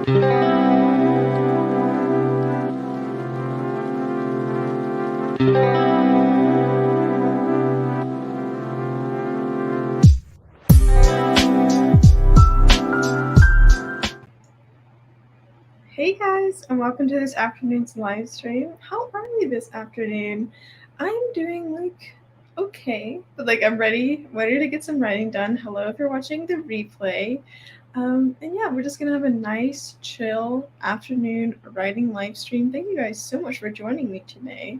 Hey guys, and welcome to this afternoon's live stream. How are you this afternoon? I'm doing okay, but I'm ready to get some writing done. Hello if you're watching the replay. And yeah, we're just gonna have a nice, chill afternoon writing live stream. Thank you guys so much for joining me today.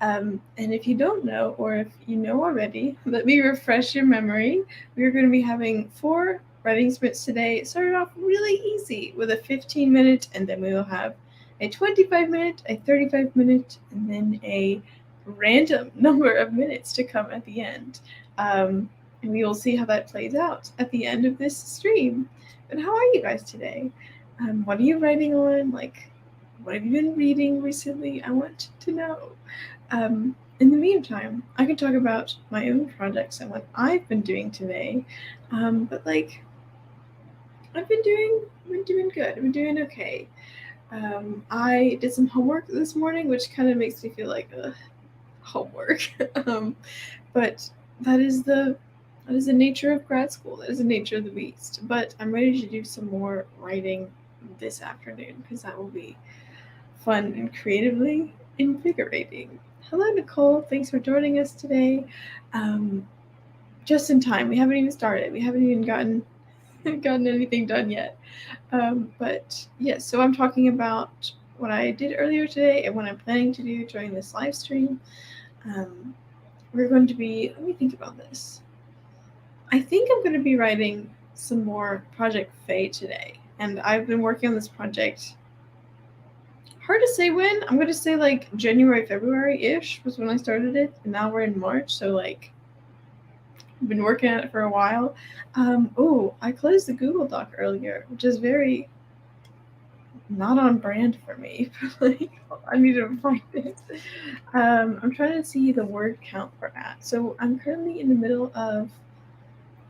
And if you don't know, or if you know already, let me refresh your memory. We're going to be having 4 writing sprints today. It started off really easy with a 15-minute, and then we will have a 25-minute, a 35-minute, and then a random number of minutes to come at the end. And we will see how that plays out at the end of this stream. But how are you guys today? What are you writing on? What have you been reading recently? I want to know. In the meantime, I can talk about my own projects and what I've been doing today. But I've been doing good. I've been doing okay. I did some homework this morning, which kind of makes me feel like homework. But that is the nature of grad school. That is the nature of the beast. But I'm ready to do some more writing this afternoon because that will be fun and creatively invigorating. Hello, Nicole. Thanks for joining us today. Just in time. We haven't even started. We haven't even gotten anything done yet. But yes, so I'm talking about what I did earlier today and what I'm planning to do during this live stream. We're going to be, let me think about this. I think I'm going to be writing some more Project Faye today. And I've been working on this project. Hard to say when. I'm going to say January, February-ish was when I started it. And now we're in March. So I've been working on it for a while. I closed the Google Doc earlier, which is very not on brand for me. I need to find it. I'm trying to see the word count for at. So I'm currently in the middle of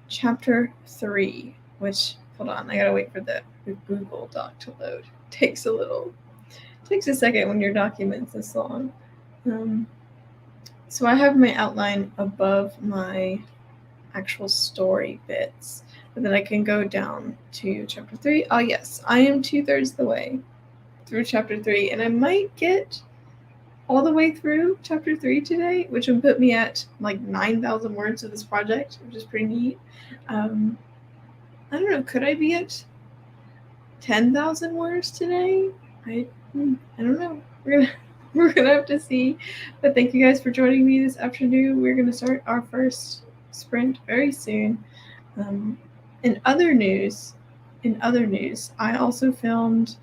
chapter 3, which, hold on, I gotta wait for the Google Doc to load. Takes a second when your document's this long. So I have my outline above my actual story bits, but then I can go down to chapter 3. Oh yes, I am 2/3 the way through chapter 3, and I might get all the way through chapter 3 today, which would put me at 9,000 words of this project, which is pretty neat. I don't know, could I be at 10,000 words today? I don't know. We're gonna have to see. But thank you guys for joining me this afternoon. We're gonna start our first sprint very soon. In other news, I also filmed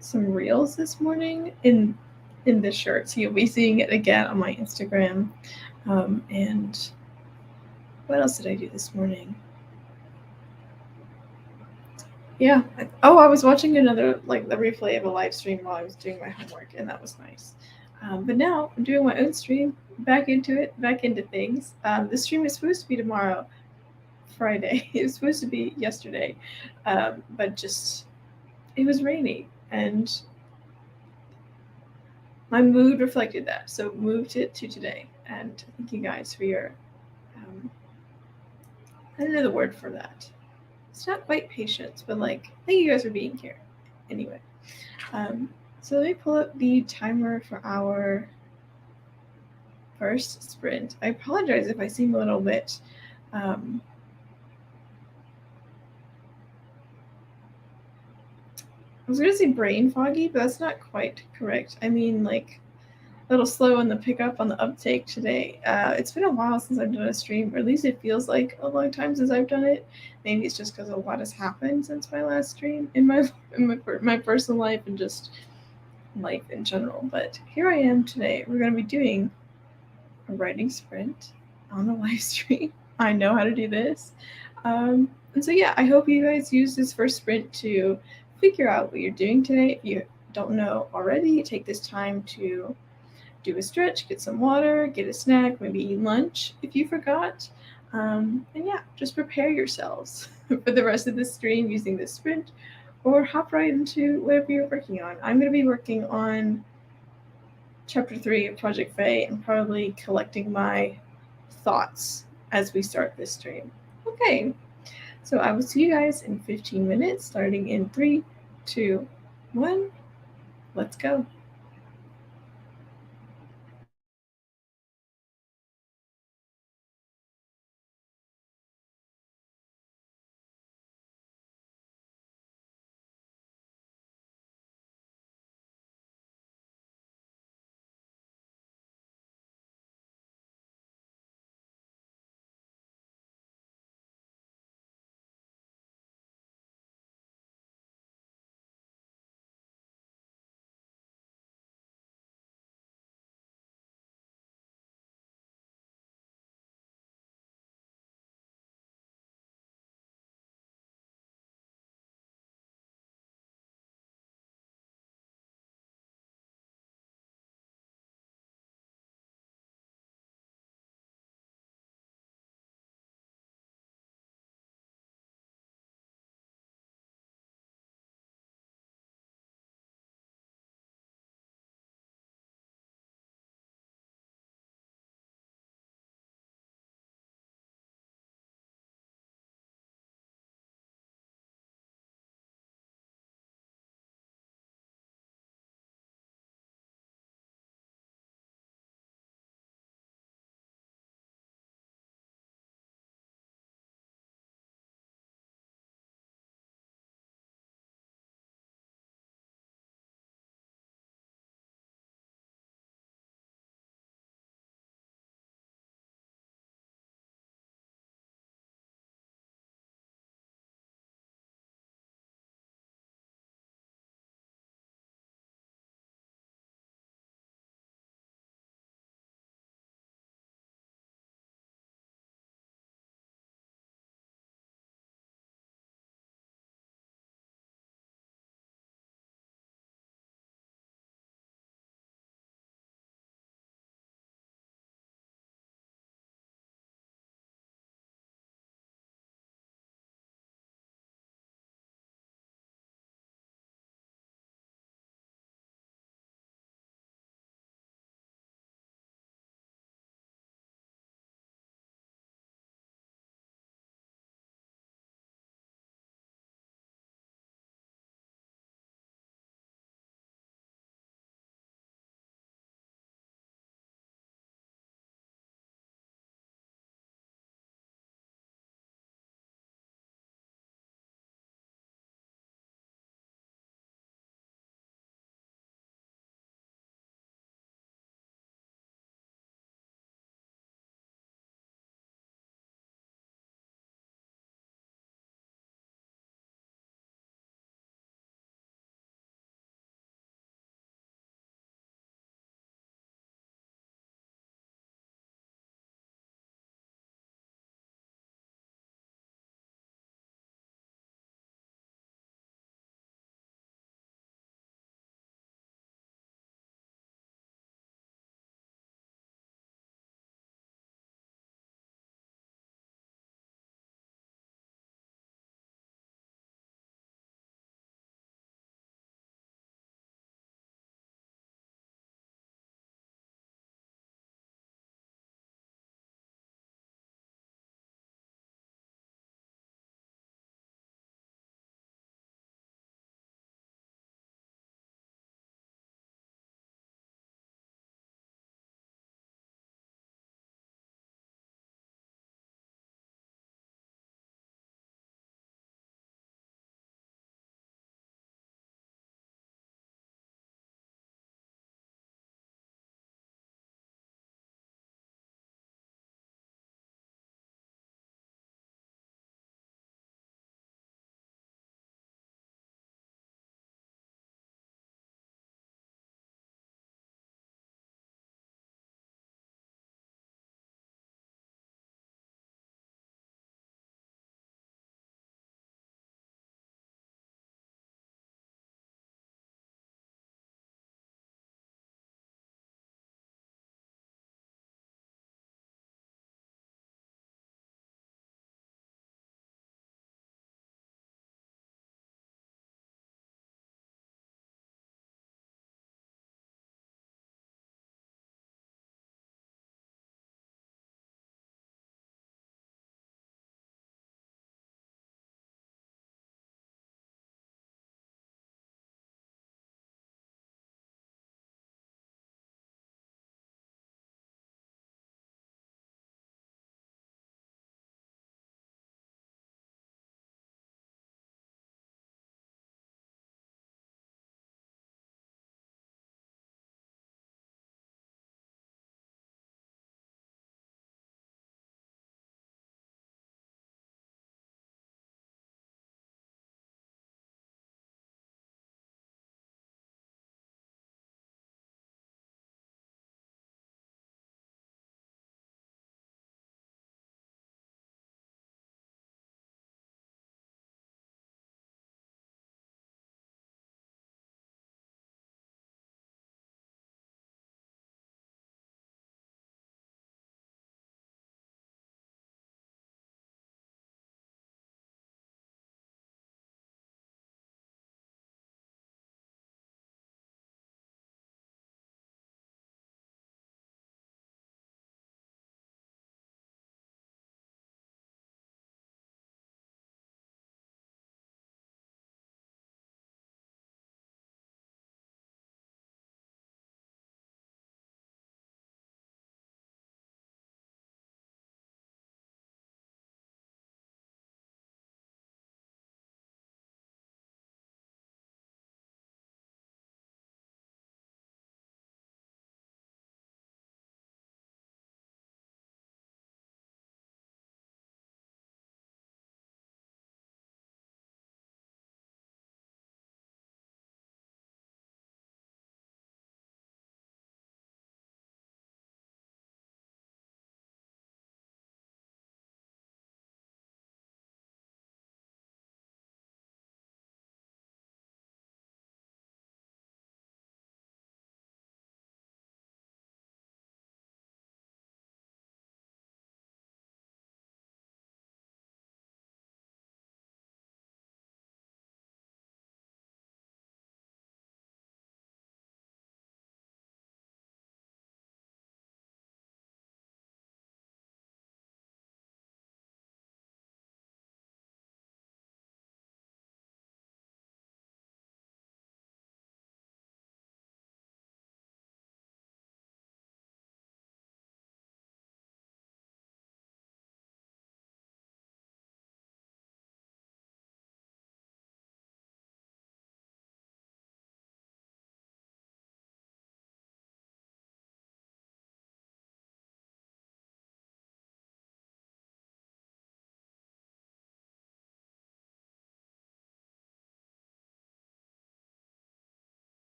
some reels this morning in this shirt, so you'll be seeing it again on my Instagram. And what else did I do this morning? Yeah. I was watching another the replay of a live stream while I was doing my homework, and that was nice. But now I'm doing my own stream, back into things. This stream is supposed to be tomorrow, Friday. It was supposed to be yesterday, but just it was rainy, and my mood reflected that, so moved it to today. And thank you guys for your I don't know the word for that. It's not quite patience, but thank you guys for being here. Anyway, so let me pull up the timer for our first sprint. I apologize if I seem a little bit I was gonna say brain foggy, but that's not quite correct. I mean a little slow on the pickup, on the uptake today. It's been a while since I've done a stream, or at least it feels like a long time since I've done it. Maybe it's just because a lot has happened since my last stream in my personal life and just life in general. But here I am today. We're going to be doing a writing sprint on a live stream. I know how to do this. And so yeah, I hope you guys use this first sprint to figure out what you're doing today. If you don't know already, take this time to do a stretch, get some water, get a snack, maybe eat lunch if you forgot. And yeah, just prepare yourselves for the rest of the stream using this sprint or hop right into whatever you're working on. I'm going to be working on Chapter 3 of Project Faye and probably collecting my thoughts as we start this stream. Okay, so I will see you guys in 15 minutes, starting in 3, 2, 1. Let's go.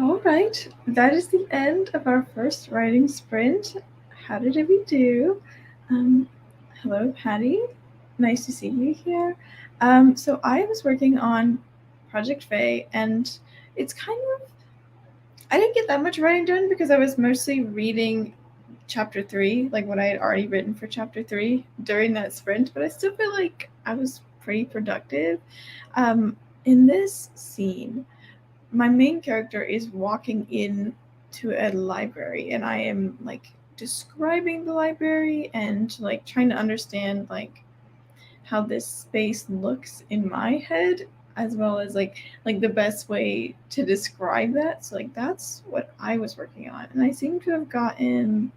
All right, that is the end of our first writing sprint. How did we do? Hello, Patty. Nice to see you here. So I was working on Project Faye, and it's kind of, I didn't get that much writing done because I was mostly reading chapter 3, like what I had already written for chapter 3 during that sprint, but I still feel like I was pretty productive. In this scene, my main character is walking in to a library, and I am like describing the library and like trying to understand like how this space looks in my head, as well as like the best way to describe that. So like that's what I was working on, and I seem to have gotten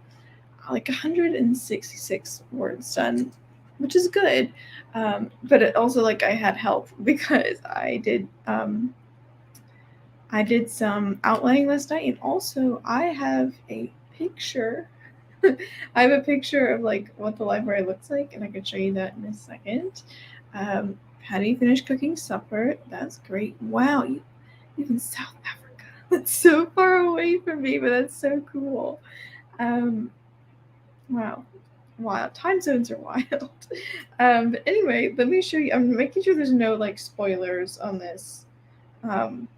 like 166 words done, which is good. But it also like I had help because I did some outlining last night, and also I have a picture. I have a picture of like what the library looks like, and I can show you that in a second. Patty finished cooking supper. That's great. Wow, you live in South Africa. That's so far away from me, but that's so cool. Wow. Wow, time zones are wild. But anyway, let me show you. I'm making sure there's no like spoilers um,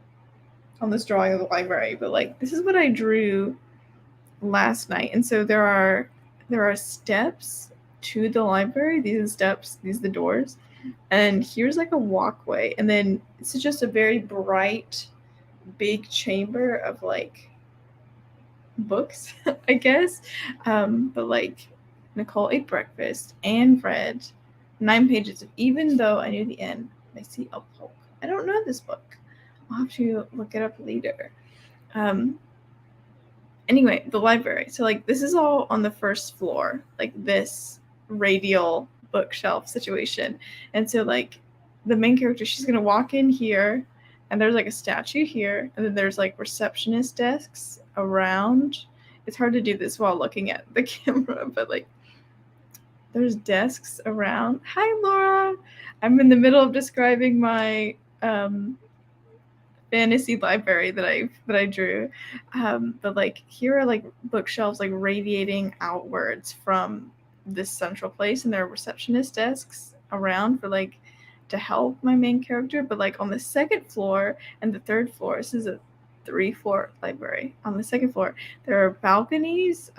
on this drawing of the library. But like, this is what I drew last night, and so there are steps to the library. These are steps. These are the doors, and here's like a walkway, and then this is just a very bright, big chamber of like books, I guess. But like Nicole ate breakfast and read 9 pages of Even Though I Knew the End. I see a poke. I don't know this book. I'll have to look it up later. Anyway, the library. So like this is all on the first floor, like this radial bookshelf situation. And so like the main character, she's gonna walk in here, and there's like a statue here, and then there's like receptionist desks around. It's hard to do this while looking at the camera, but like there's desks around. Hi Laura. I'm in the middle of describing my fantasy library that I drew. But like here are like bookshelves like radiating outwards from this central place, and there are receptionist desks around for like to help my main character. But like on the second floor and the third floor, this is a 3-floor library. On the second floor, there are balconies,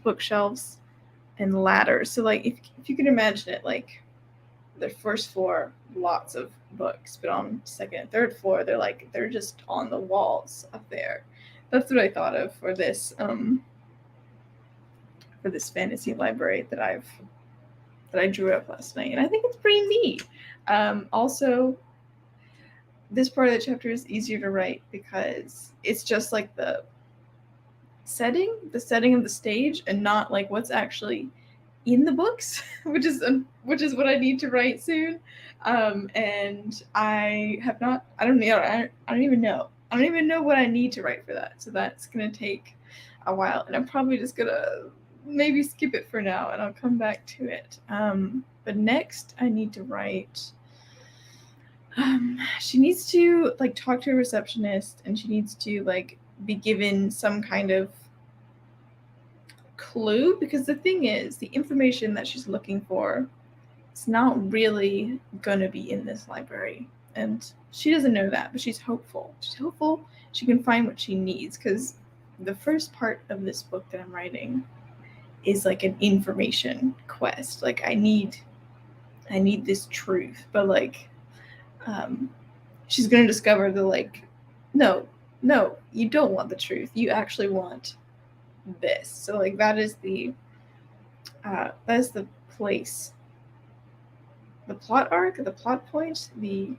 bookshelves, and ladders. So like if you can imagine it, like the first floor, lots of books, but on second and third floor, they're just on the walls up there. That's what I thought of for this fantasy library that I drew up last night, and I think it's pretty neat. Also, this part of the chapter is easier to write because it's just like the setting of the stage, and not like what's actually in the books, which is what I need to write soon. And I have not. I don't even know. I don't even know what I need to write for that. So that's gonna take a while, and I'm probably just gonna maybe skip it for now, and I'll come back to it. But next, I need to write. She needs to like talk to a receptionist, and she needs to like be given some kind of clue, because the thing is, the information that she's looking for, it's not really going to be in this library, and she doesn't know that, but she's hopeful she can find what she needs, because the first part of this book that I'm writing is like an information quest. Like I need this truth, but like she's going to discover that like no, you don't want the truth, you actually want this. So like that is the place, the plot arc, the plot point, the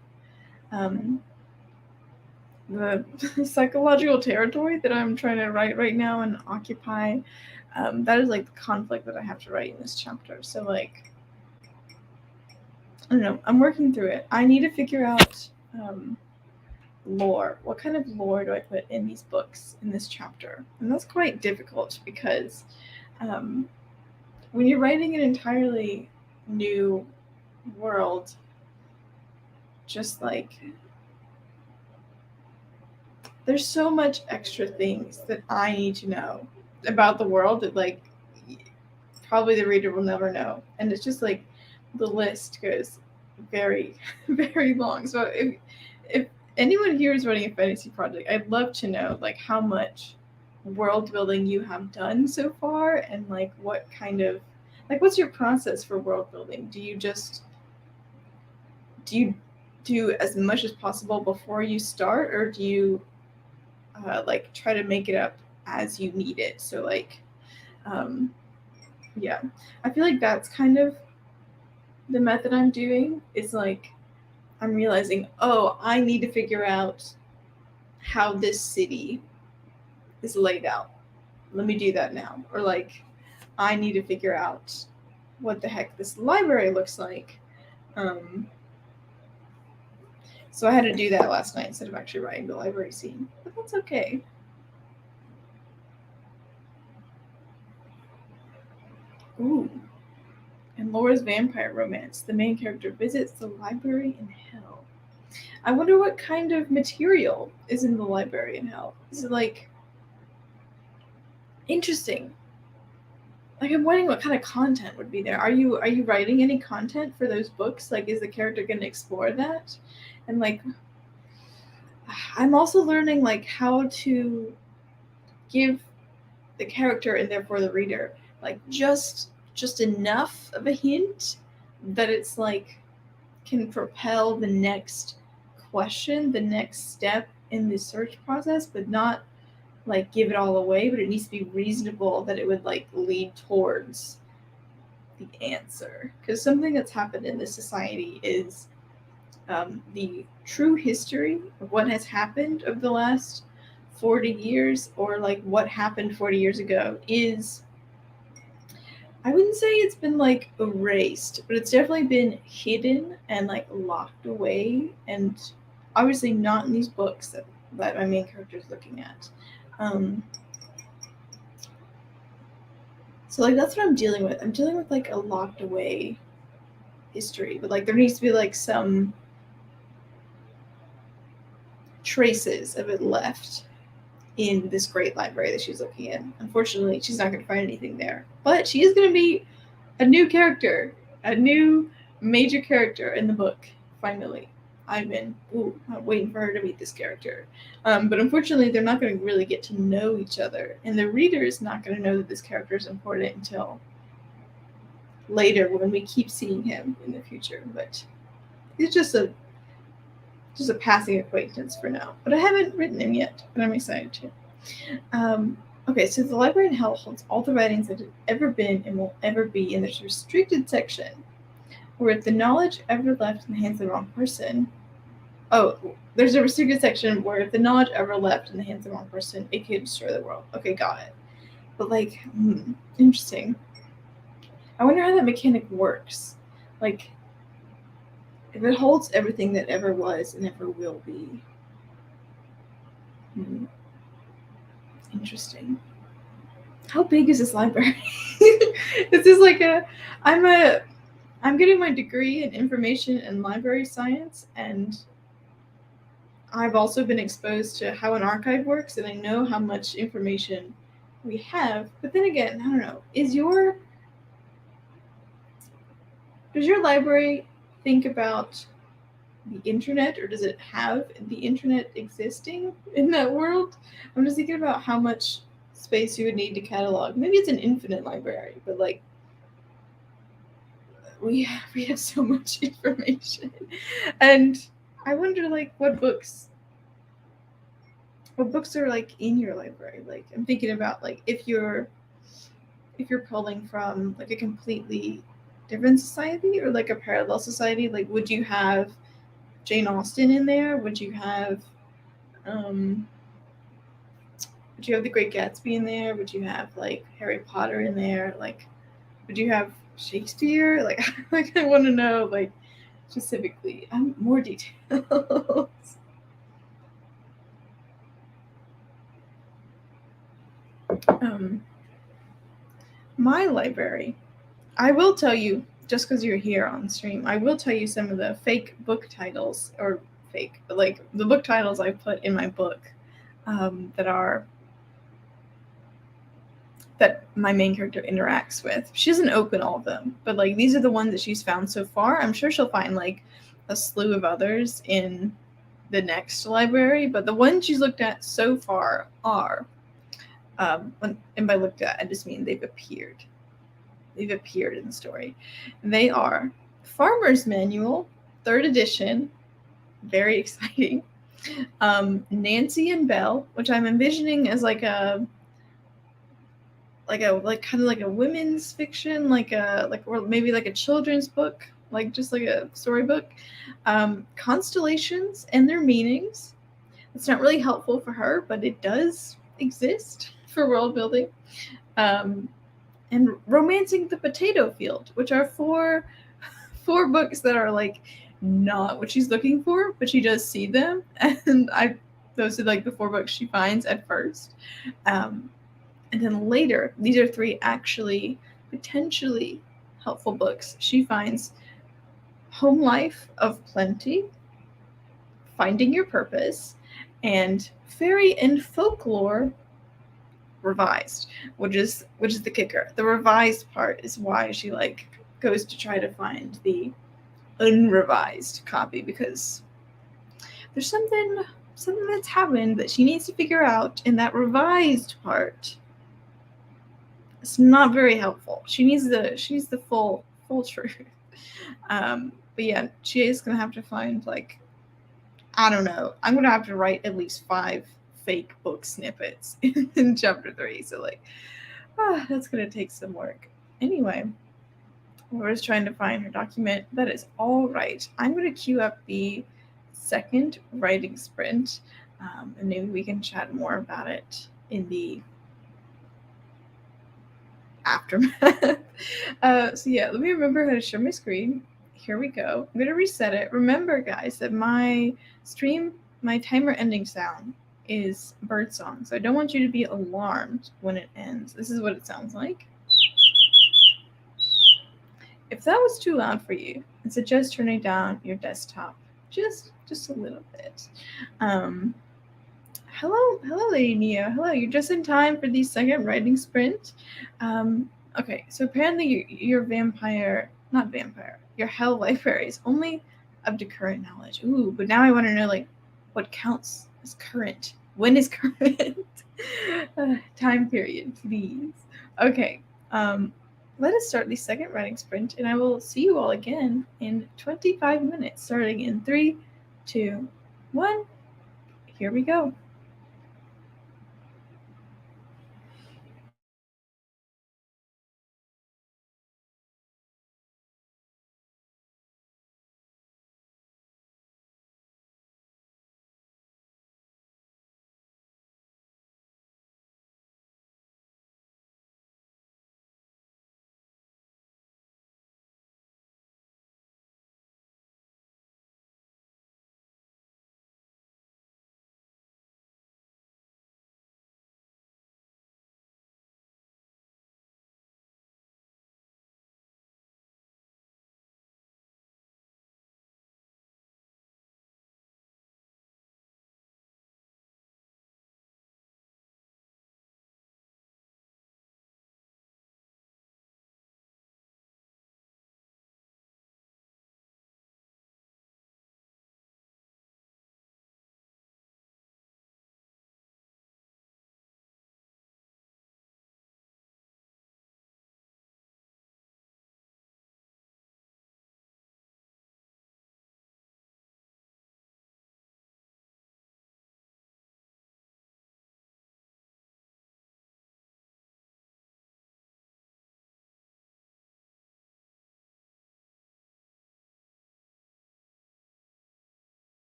psychological territory that I'm trying to write right now and occupy. That is like the conflict that I have to write in this chapter. So like I don't know, I'm working through it. I need to figure out lore. What kind of lore do I put in these books, in this chapter? And that's quite difficult because when you're writing an entirely new world, just like there's so much extra things that I need to know about the world that like probably the reader will never know. And it's just like the list goes very, very long. So if anyone here is running a fantasy project, I'd love to know like how much world building you have done so far, and like what kind of like what's your process for world building? Do you do as much as possible before you start, or do you like try to make it up as you need it? So like yeah, I feel like that's kind of the method I'm doing. Is like I'm realizing, oh, I need to figure out how this city is laid out. Let me do that now. Or like I need to figure out what the heck this library looks like. So I had to do that last night instead of actually writing the library scene. But that's okay. Ooh. In Laura's vampire romance, the main character visits the library in hell. I wonder what kind of material is in the library in hell. Is it like interesting? Like I'm wondering what kind of content would be there. Are you writing any content for those books? Like is the character going to explore that? And like I'm also learning like how to give the character and therefore the reader like just enough of a hint that it's like can propel the next question, the next step in the search process, but not like give it all away, but it needs to be reasonable that it would like lead towards the answer. Because something that's happened in this society is the true history of what has happened over the last 40 years, or like what happened 40 years ago, is I wouldn't say it's been like erased, but it's definitely been hidden and like locked away, and obviously not in these books that my main character is looking at. So like that's what I'm dealing with. I'm dealing with like a locked away history, but like there needs to be like some traces of it left in this great library that she's looking in. Unfortunately, she's not going to find anything there, but she is going to be a new character, a new major character in the book. Finally, I'm waiting for her to meet this character. But unfortunately, they're not going to really get to know each other, and the reader is not going to know that this character is important until later when we keep seeing him in the future. But he's just a passing acquaintance for now. But I haven't written him yet, but I'm excited to. Okay, so the library in hell holds all the writings that have ever been and will ever be in this restricted section, where if the knowledge ever left in the hands of the wrong person, there's a restricted section where if the knowledge ever left in the hands of the wrong person, it could destroy the world. Okay, got it. But like, interesting. I wonder how that mechanic works. Like, if it holds everything that ever was and ever will be. Interesting. How big is this library? This is like I'm getting my degree in information and library science, and I've also been exposed to how an archive works, and I know how much information we have. But then again, I don't know. Does your library think about the internet, or does it have the internet existing in that world? I'm just thinking about how much space you would need to catalog. Maybe it's an infinite library, but like we have so much information, and I wonder like what books are like in your library. Like I'm thinking about like if you're pulling from like a completely different society or like a parallel society, like would you have Jane Austen in there? Would you have The Great Gatsby in there? Would you have like Harry Potter in there? Like would you have Shakespeare? Like I want to know like specifically more details. My library, I will tell you, just because you're here on stream, I will tell you some of the fake book titles, or fake, but like the book titles I put in my book. that my main character interacts with. She doesn't open all of them, but like these are the ones that she's found so far. I'm sure she'll find like a slew of others in the next library, but the ones she's looked at so far are, and by looked at, I just mean they've appeared. They've appeared in the story. They are Farmer's Manual, 3rd edition, very exciting. Nancy and Belle, which I'm envisioning as like kind of like a women's fiction, or maybe like a children's book, like just like a storybook. Constellations and their meanings. It's not really helpful for her, but it does exist for world building. And Romancing the Potato Field, which are four books that are like not what she's looking for, but she does see them, and those are like the 4 books she finds at first. And then later, these are 3 actually potentially helpful books. She finds Home Life of Plenty, Finding Your Purpose, and Fairy and Folklore Revised, which is the kicker. The revised part is why she like goes to try to find the unrevised copy, because there's something that's happened that she needs to figure out in that revised part. It's not very helpful. She needs the full truth. But yeah, she is gonna have to find like, I don't know. I'm gonna have to write at least 5 fake book snippets in chapter 3. So like, that's gonna take some work. Anyway, we're just trying to find her document. That is all right. I'm gonna queue up the second writing sprint, and maybe we can chat more about it in the aftermath. So yeah, let me remember how to share my screen. Here we go. I'm gonna reset it. Remember, guys, that my timer ending sound is birdsong, so I don't want you to be alarmed when it ends. This is what it sounds like. If that was too loud for you, I suggest turning down your desktop just a little bit. Hello, Lady Neo. Hello, you're just in time for the second writing sprint. Okay, so apparently your your hell library is only up to current knowledge. Ooh, but now I want to know like what counts as current. When is current? Time period, please. Okay. Let us start the second writing sprint, and I will see you all again in 25 minutes, starting in 3, 2, 1. Here we go.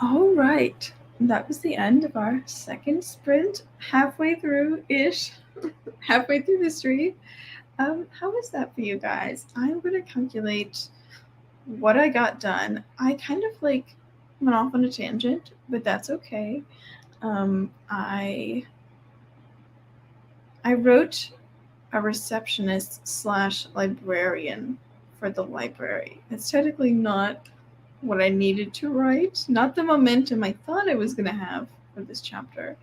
All right. That was the end of our second sprint, halfway through-ish, halfway through the street. How was that for you guys? I'm going to calculate what I got done. I kind of went off on a tangent, but that's okay. I wrote a receptionist slash librarian for the library. It's technically not what I needed to write, not the momentum I thought I was going to have for this chapter.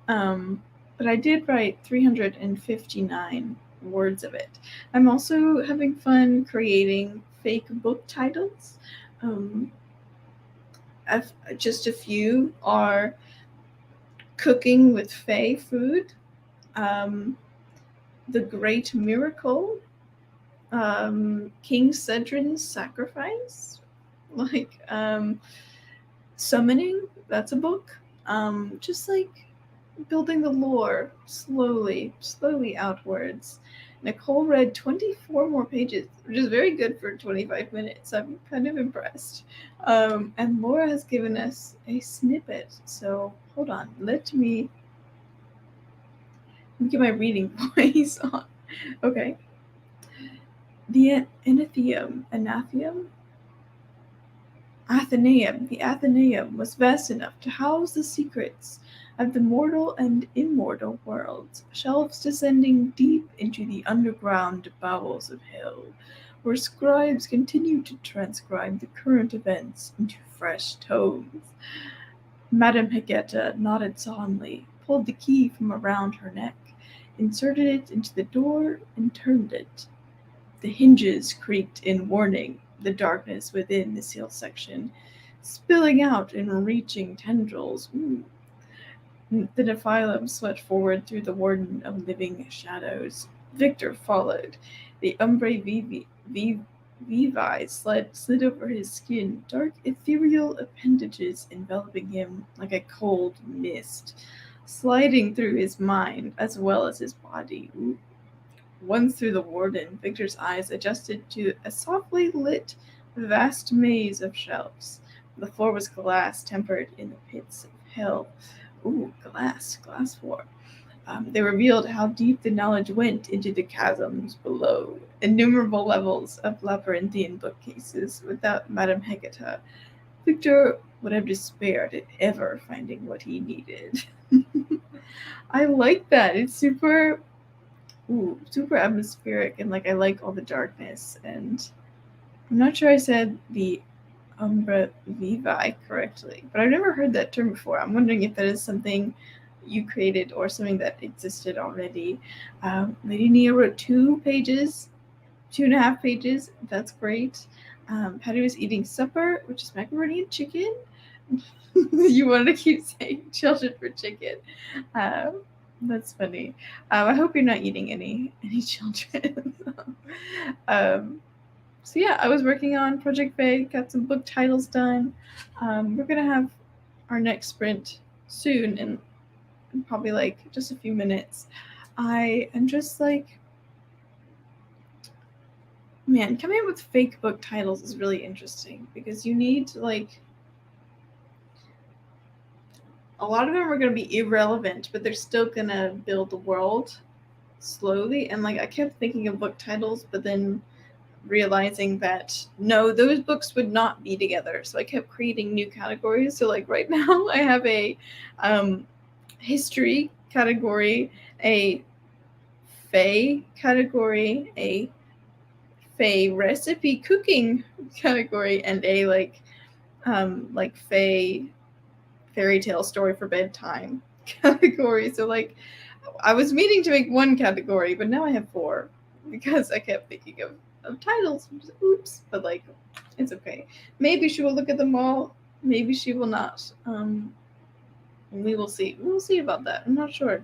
But I did write 359 words of it. I'm also having fun creating fake book titles. Just a few are Cooking with Fae Food, The Great Miracle, King Cedrin's Sacrifice, Summoning, that's a book. Just building the lore slowly outwards. Nicole read 24 more pages, which is very good for 25 minutes. I'm kind of impressed. And Laura has given us a snippet. So hold on, let me get my reading voice on. Okay. The Athenaeum, the Athenaeum was vast enough to house the secrets of the mortal and immortal worlds, shelves descending deep into the underground bowels of hell, where scribes continued to transcribe the current events into fresh tomes. Madame Hegeta nodded solemnly, pulled the key from around her neck, inserted it into the door, and turned it. The hinges creaked in warning, the darkness within the sealed section spilling out in reaching tendrils. Ooh. The Nephilim swept forward through the warden of living shadows. Victor followed. The Umbrae Vivi slid over his skin, dark ethereal appendages enveloping him like a cold mist, sliding through his mind as well as his body. Ooh. Once through the warden, Victor's eyes adjusted to a softly lit, vast maze of shelves. The floor was glass tempered in the pits of hell. Ooh, glass floor. They revealed how deep the knowledge went into the chasms below. Innumerable levels of labyrinthian bookcases without Madame Hegeta. Victor would have despaired at ever finding what he needed. I like that. It's super atmospheric, and I like all the darkness. And I'm not sure I said the Umbra Vivi correctly, but I've never heard that term before. I'm wondering if that is something you created or something that existed already. Lady Nia wrote 2.5 pages. That's great. Patty was eating supper, which is macaroni and chicken. You wanted to keep saying children for chicken. That's funny. I hope you're not eating any children. So yeah, I was working on Project Fae, got some book titles done. We're gonna have our next sprint soon, in probably just a few minutes. I am just man, coming up with fake book titles is really interesting because you need to a lot of them are going to be irrelevant, but they're still going to build the world slowly. And I kept thinking of book titles, but then realizing that no, those books would not be together. So I kept creating new categories. So right now I have a history category, a Fae category, a Fae recipe cooking category, and a Fae fairy tale story for bedtime category. So I was meaning to make one category, but now I have 4 because I kept thinking of titles. Oops, but it's okay. Maybe she will look at them all. Maybe she will not. We will see. We will see about that. I'm not sure.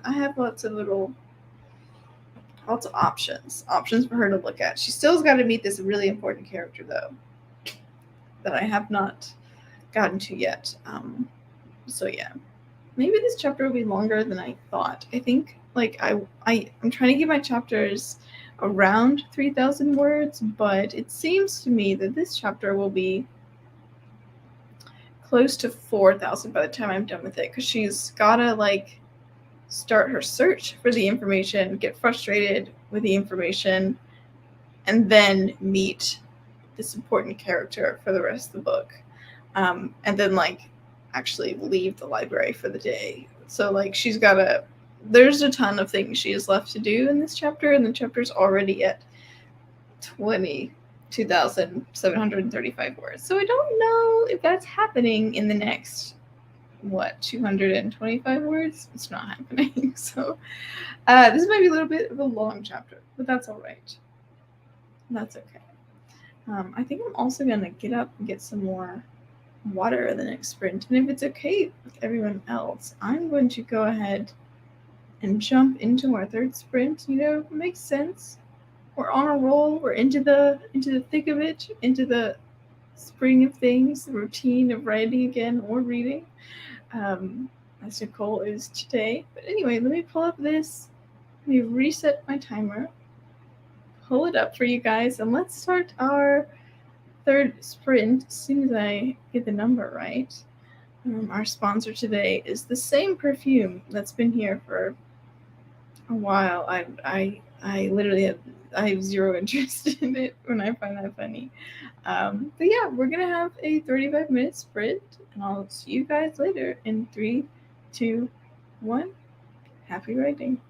I have lots of options for her to look at. She still's got to meet this really important character though, that I have not gotten to yet. So yeah, maybe this chapter will be longer than I thought. I think I'm trying to get my chapters around 3,000 words, but it seems to me that this chapter will be close to 4,000 by the time I'm done with it, because she's gotta like start her search for the information, get frustrated with the information, and then meet this important character for the rest of the book. And then like actually leave the library for the day. So like there's a ton of things she has left to do in this chapter, and the chapter's already at 22,735 words. So I don't know if that's happening in the next 225 words. It's not happening. So this might be a little bit of a long chapter, but that's all right. That's okay. I think I'm also gonna get up and get some more water in the next sprint, and if it's okay with everyone else, I'm going to go ahead and jump into our third sprint. It makes sense. We're on a roll. We're into the thick of it, into the spring of things, the routine of writing again or reading, as Nicole is today. But anyway, let me pull up this. Let me reset my timer, pull it up for you guys, and let's start our third sprint as soon as I get the number right. Our sponsor today is the same perfume that's been here for a while. I literally have zero interest in it when I find that funny. But yeah, we're gonna have a 35-minute sprint, and I'll see you guys later in 3, 2, 1. Happy writing.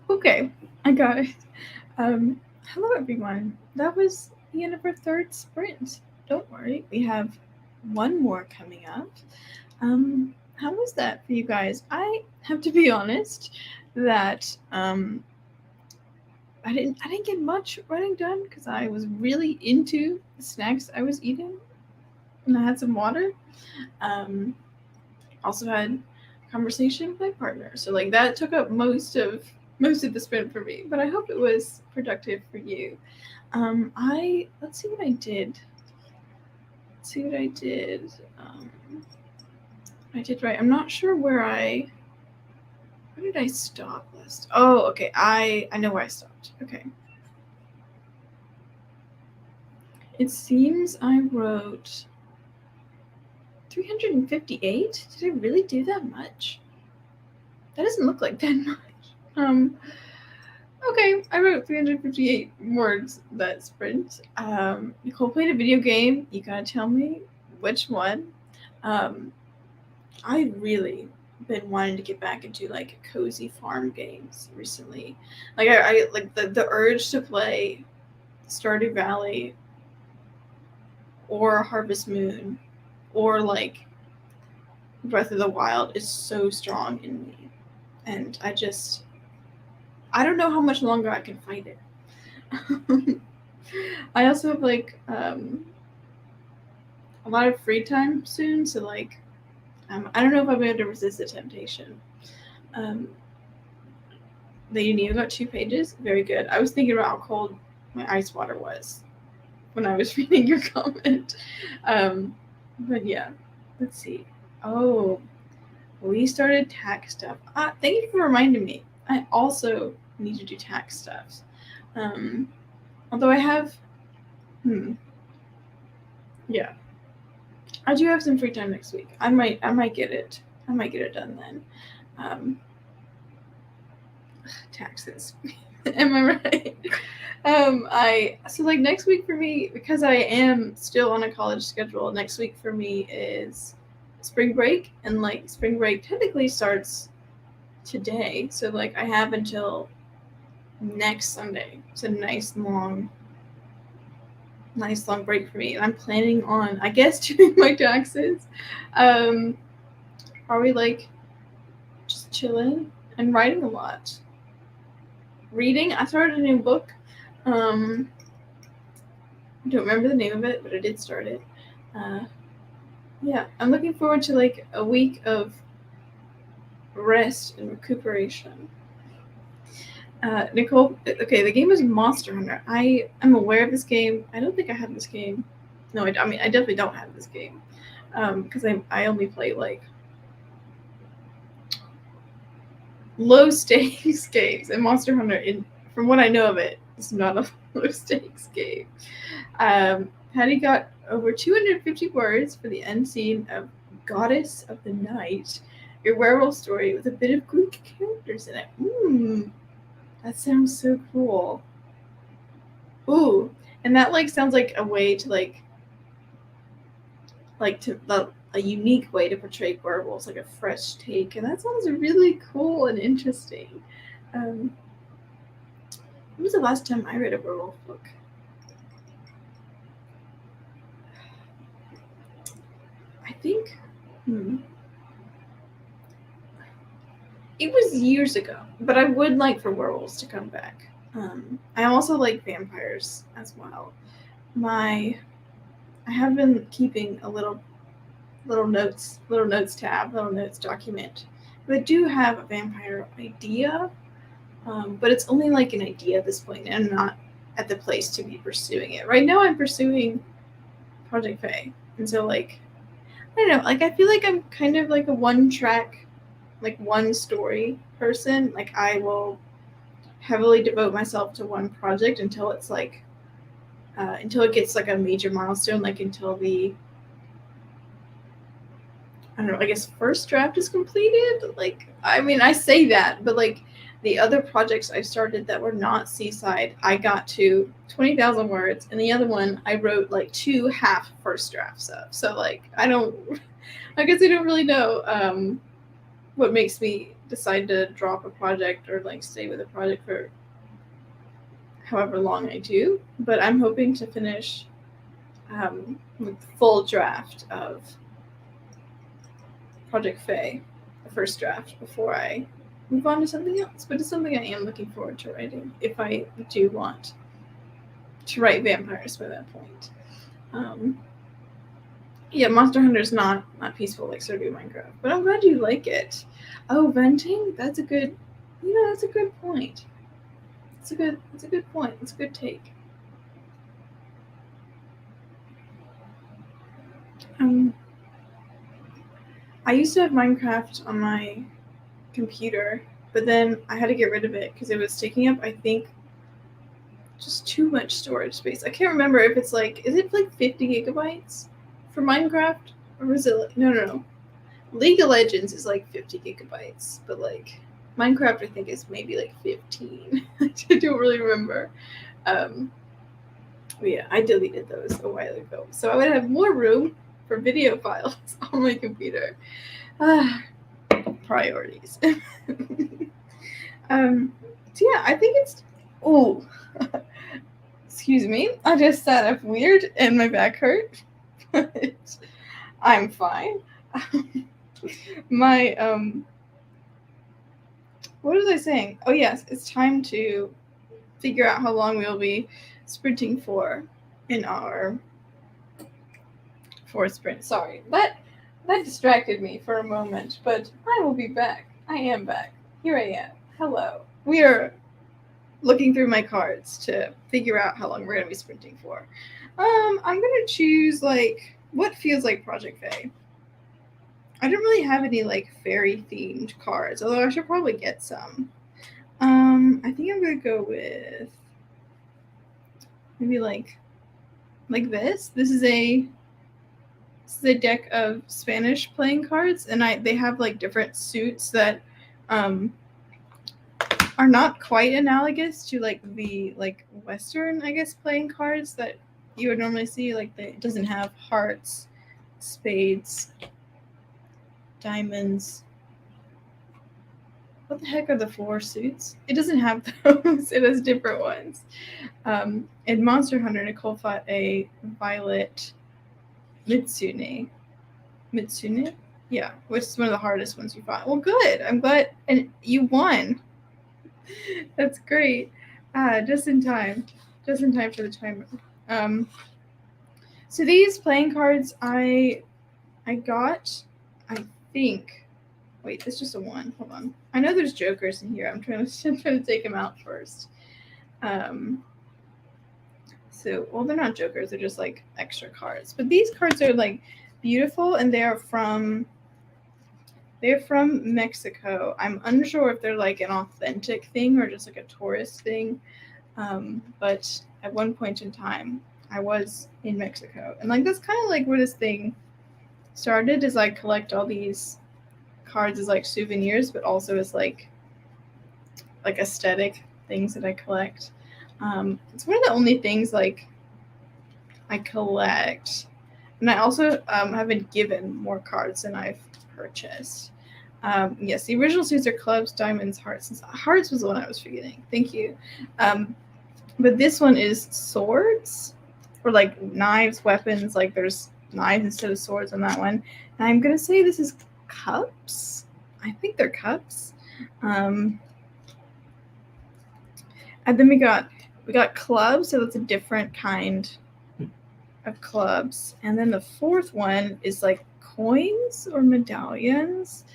Okay, I got it. Hello everyone. That was the end of our third sprint. Don't worry, we have one more coming up. How was that for you guys? I have to be honest that I didn't get much running done because I was really into the snacks I was eating, and I had some water. Um, Also had a conversation with my partner, so like that took up most of the sprint for me. But I hope it was productive for you. I let's see what I did. Let's see what I did. I did right. I'm not sure where did I stop last? Oh, okay. I know where I stopped. Okay. It seems I wrote 358. Did I really do that much? That doesn't look like that much. Um, okay, I wrote 358 words that sprint. Nicole played a video game. You gotta tell me which one. Um, I really been wanting to get back into like cozy farm games recently. Like I like the urge to play Stardew Valley or Harvest Moon or like Breath of the Wild is so strong in me, and I don't know how much longer I can fight it. I also have like a lot of free time soon, so like I don't know if I'll be able to resist the temptation. Um, the Unio got 2 pages, very good. I was thinking about how cold my ice water was when I was reading your comment. But yeah, let's see. Oh, we started tax stuff. Thank you for reminding me. I also need to do tax stuff. Um, Although I have, yeah, I do have some free time next week. I might get it. I might get it done then. Um, Taxes. Am I right? I so like next week for me, because I am still on a college schedule, next week for me is spring break, and like spring break technically starts today. So like I have until next Sunday. It's a nice long break for me. And I'm planning on, I guess, doing my taxes. Probably like just chilling and writing a lot. Reading. I started a new book. I don't remember the name of it, but I did start it. Yeah, I'm looking forward to like a week of rest and recuperation. Nicole, okay, the game is Monster Hunter. I am aware of this game. I don't think I have this game. No, I mean, I definitely don't have this game. Because I only play like low stakes games, and Monster Hunter, from what I know of it, is not a low stakes game. Patty got over 250 words for the end scene of Goddess of the Night, your werewolf story with a bit of Greek characters in it. That sounds so cool. Ooh, and that like sounds like a way to a unique way to portray werewolves, like a fresh take, and that sounds really cool and interesting. When was the last time I read a werewolf book? I think it was years ago, but I would like for werewolves to come back. I also like vampires as well. I have been keeping a little notes tab, little notes document. But I do have a vampire idea, but it's only like an idea at this point, and I'm not at the place to be pursuing it. Right now, I'm pursuing Project Fae, and so like I don't know, like I feel like I'm kind of like a one track, like one story person. Like I will heavily devote myself to one project until it's like until it gets like a major milestone, like until the I don't know, I guess first draft is completed. Like I mean I say that, but like the other projects I started that were not Seaside, I got to 20,000 words, and the other one I wrote like 2 half first drafts of. So like I guess I don't really know what makes me decide to drop a project or like stay with a project for however long I do. But I'm hoping to finish with the full draft of Project Fae, the first draft, before I move on to something else. But it's something I am looking forward to writing if I do want to write vampires by that point. Yeah, Monster Hunter is not peaceful like Stardew Minecraft, but I'm glad you like it. Oh, venting? That's a good point. It's a good point. It's a good take. I used to have Minecraft on my computer, but then I had to get rid of it because it was taking up, I think, just too much storage space. I can't remember if it's like, is it like 50 gigabytes for Minecraft? Or is it like, no. League of Legends is like 50 gigabytes, but like Minecraft, I think, is maybe like 15. I don't really remember. But yeah, I deleted those a while ago. So I would have more room for video files on my computer. Priorities. So yeah, I think it's, excuse me, I just sat up weird and my back hurt, but I'm fine. My what was I saying? Oh yes, it's time to figure out how long we'll be sprinting for in our fourth sprint. Sorry, that distracted me for a moment, but I will be back. I am back. Here I am. Hello. We are looking through my cards to figure out how long we're gonna be sprinting for. I'm gonna choose like what feels like Project Fae. I don't really have any like fairy themed cards, although I should probably get some. I think I'm gonna go with maybe like this. This is a deck of Spanish playing cards, and they have like different suits that are not quite analogous to like the like Western, I guess, playing cards that you would normally see. Like it doesn't have hearts, spades, diamonds. What the heck are the 4 suits? It doesn't have those. It has different ones. In Monster Hunter, Nicole fought a violet Mitsune. Mitsune? Yeah, which is one of the hardest ones you fought. Well, good. I'm glad. And you won. That's great. Just in time. Just in time for the timer. So these playing cards I got, I think. Wait, it's just a 1. Hold on. I know there's jokers in here. I'm trying to take them out first. So, well, they're not jokers. They're just like extra cards. But these cards are like beautiful, and they're from Mexico. I'm unsure if they're like an authentic thing or just like a tourist thing. But at one point in time, I was in Mexico, and like that's kind of like where this thing started. Is like collect all these cards as like souvenirs, but also as like aesthetic things that I collect. It's one of the only things like I collect, and I also have been given more cards than I've purchased. Yes, the original suits are clubs, diamonds, hearts. Hearts was the one I was forgetting. Thank you. But this one is swords, or like knives, weapons. Like there's knives instead of swords on that one. And I'm gonna say this is cups. I think they're cups. And then we got clubs, so that's a different kind of clubs. And then the 4th one is like coins or medallions.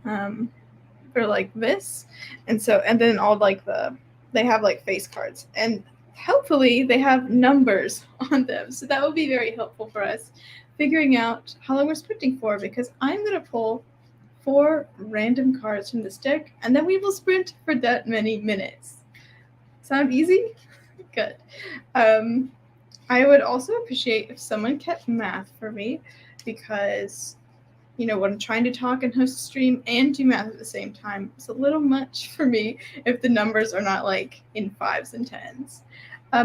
Or like this. And then all like they have like face cards, and hopefully they have numbers on them. So that will be very helpful for us figuring out how long we're sprinting for, because I'm going to pull 4 random cards from this deck, and then we will sprint for that many minutes. Sound easy? Good. I would also appreciate if someone kept math for me, because when I'm trying to talk and host a stream and do math at the same time, it's a little much for me if the numbers are not like in 5s and 10s.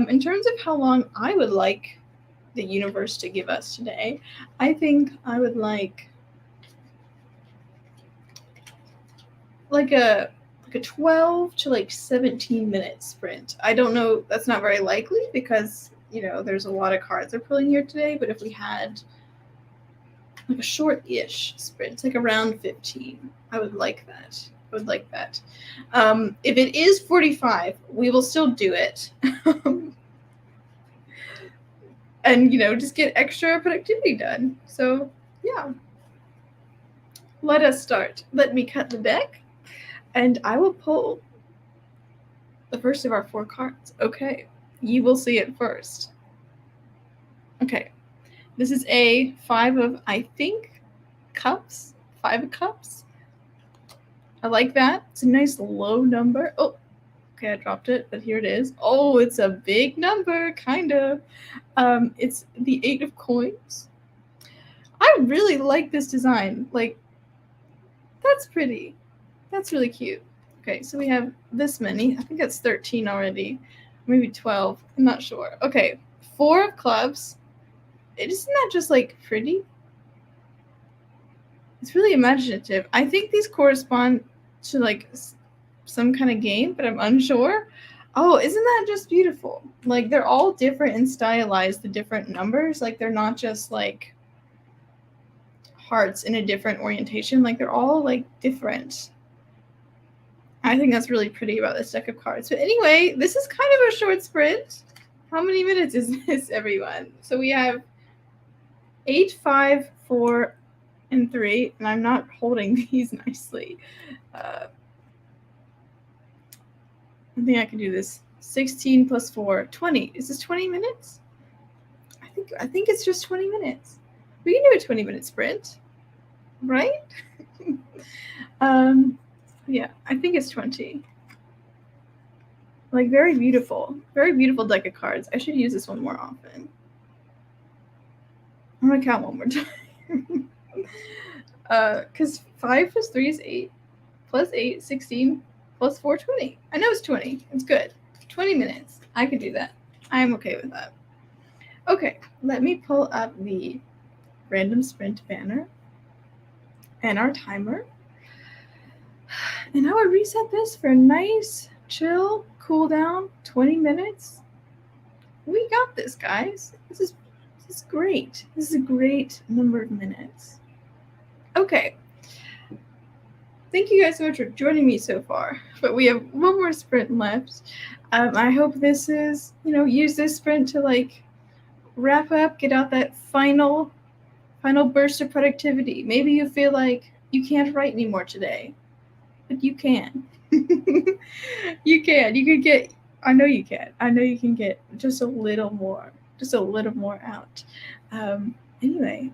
In terms of how long I would like the universe to give us today, I think I would like, like a 12 to like 17-minute sprint. I don't know, that's not very likely because, there's a lot of cards they're pulling here today, but if we had like a short-ish sprint, like around 15, I would like that. I would like that. If it is 45, we will still do it. And, just get extra productivity done. So, yeah. Let us start. Let me cut the deck, and I will pull the first of our 4 cards. Okay, you will see it first. Okay, this is a 5 of, I think, cups. 5 of cups. I like that. It's a nice low number. Oh, okay, I dropped it, but here it is. Oh, it's a big number, kind of. It's the 8 of coins. I really like this design. Like, that's pretty. That's really cute. Okay, so we have this many. I think that's 13 already. Maybe 12. I'm not sure. Okay, 4 of clubs. Isn't that just, like, pretty? It's really imaginative. I think these correspond to, like, some kind of game, but I'm unsure. Oh, isn't that just beautiful? Like, they're all different and stylized, the different numbers. Like, they're not just, like, hearts in a different orientation. Like, they're all, like, different. I think that's really pretty about this deck of cards. But anyway, this is kind of a short sprint. How many minutes is this, everyone? So we have 8, 5, 4, and 3, and I'm not holding these nicely. I think I can do this. 16 plus 4, 20. Is this 20 minutes? I think it's just 20 minutes. We can do a 20-minute sprint, right? Yeah, I think it's 20. Like, very beautiful deck of cards. I should use this one more often. I'm gonna count one more time. Because 5 plus 3 is 8, plus 8, 16, plus 4, 20. I know it's 20. It's good. 20 minutes. I could do that. I'm okay with that. Okay, let me pull up the random sprint banner and our timer. And I would reset this for a nice, chill, cool down, 20 minutes. We got this, guys. This is great. This is a great number of minutes. Okay. Thank you guys so much for joining me so far. But we have one more sprint left. I hope this is, use this sprint to, like, wrap up, get out that final burst of productivity. Maybe you feel like you can't write anymore today, but you can. You can. You can get, I know you can. I know you can get just a little more out. Anyway,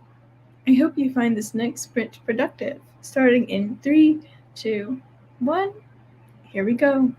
I hope you find this next sprint productive. Starting in 3, 2, 1. Here we go.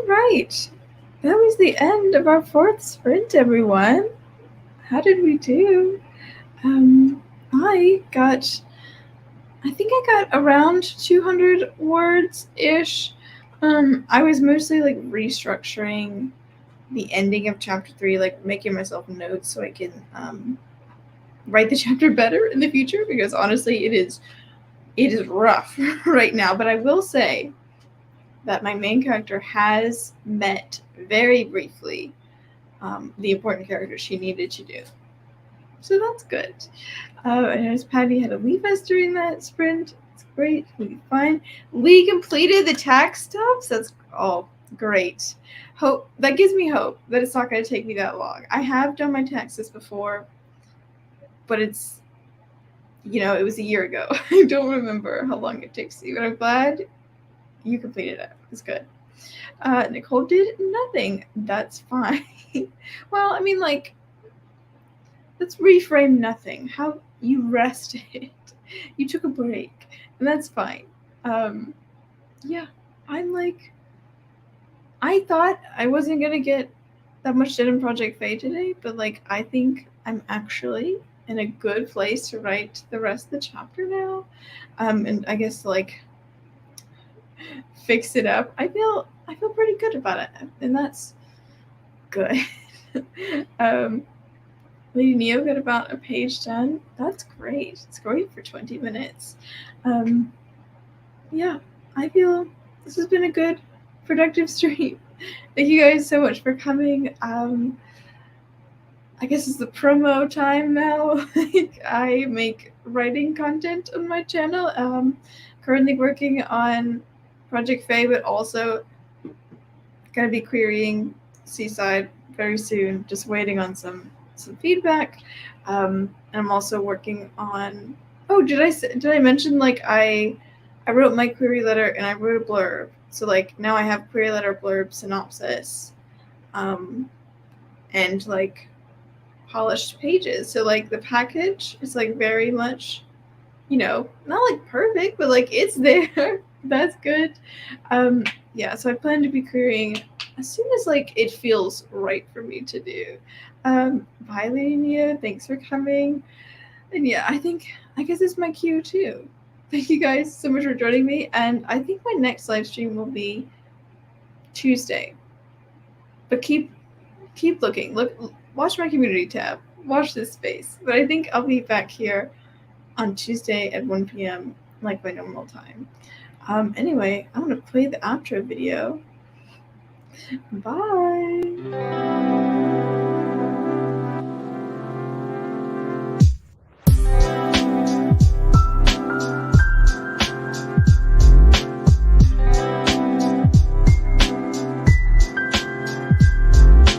All right. That was the end of our 4th sprint, everyone. How did we do? I think I got around 200 words-ish. I was mostly like restructuring the ending of chapter 3, like making myself notes so I can write the chapter better in the future, because honestly it is rough right now. But I will say that my main character has met very briefly the important character she needed to do. So that's good. And as Patty had to leave us during that sprint. It's great. We'll be fine. We completed the tax stuff. So that's all great. Hope that gives me hope that it's not going to take me that long. I have done my taxes before, but it's, it was a year ago. I don't remember how long it takes you, but I'm glad you completed it. It's good. Nicole did nothing. That's fine. Well, I mean, like, let's reframe nothing. How you rested. You took a break, and that's fine. Yeah, I'm like, I thought I wasn't gonna get that much done in Project Faye today, but like, I think I'm actually in a good place to write the rest of the chapter now. And I guess like fix it up. I feel pretty good about it, and that's good. Lady Neo got about a page done. That's great. It's great for 20 minutes. Yeah, I feel this has been a good, productive stream. Thank you guys so much for coming. I guess it's the promo time now. I make writing content on my channel. Currently working on Project Faye, but also gonna be querying Seaside very soon. Just waiting on some feedback. And I'm also working on. Oh, did I mention like I wrote my query letter and I wrote a blurb. So like now I have query letter, blurb, synopsis, and like polished pages. So like the package is like very much, not like perfect, but like it's there. That's good. Yeah, so I plan to be querying as soon as like it feels right for me to do. Bye, Lenia. Thanks for coming. And yeah, I guess it's my cue too. Thank you guys so much for joining me, and I think my next live stream will be Tuesday. But keep looking. Watch my community tab. Watch this space. But I think I'll be back here on Tuesday at 1 p.m. like my normal time. Anyway, I'm gonna play the outro video. Bye.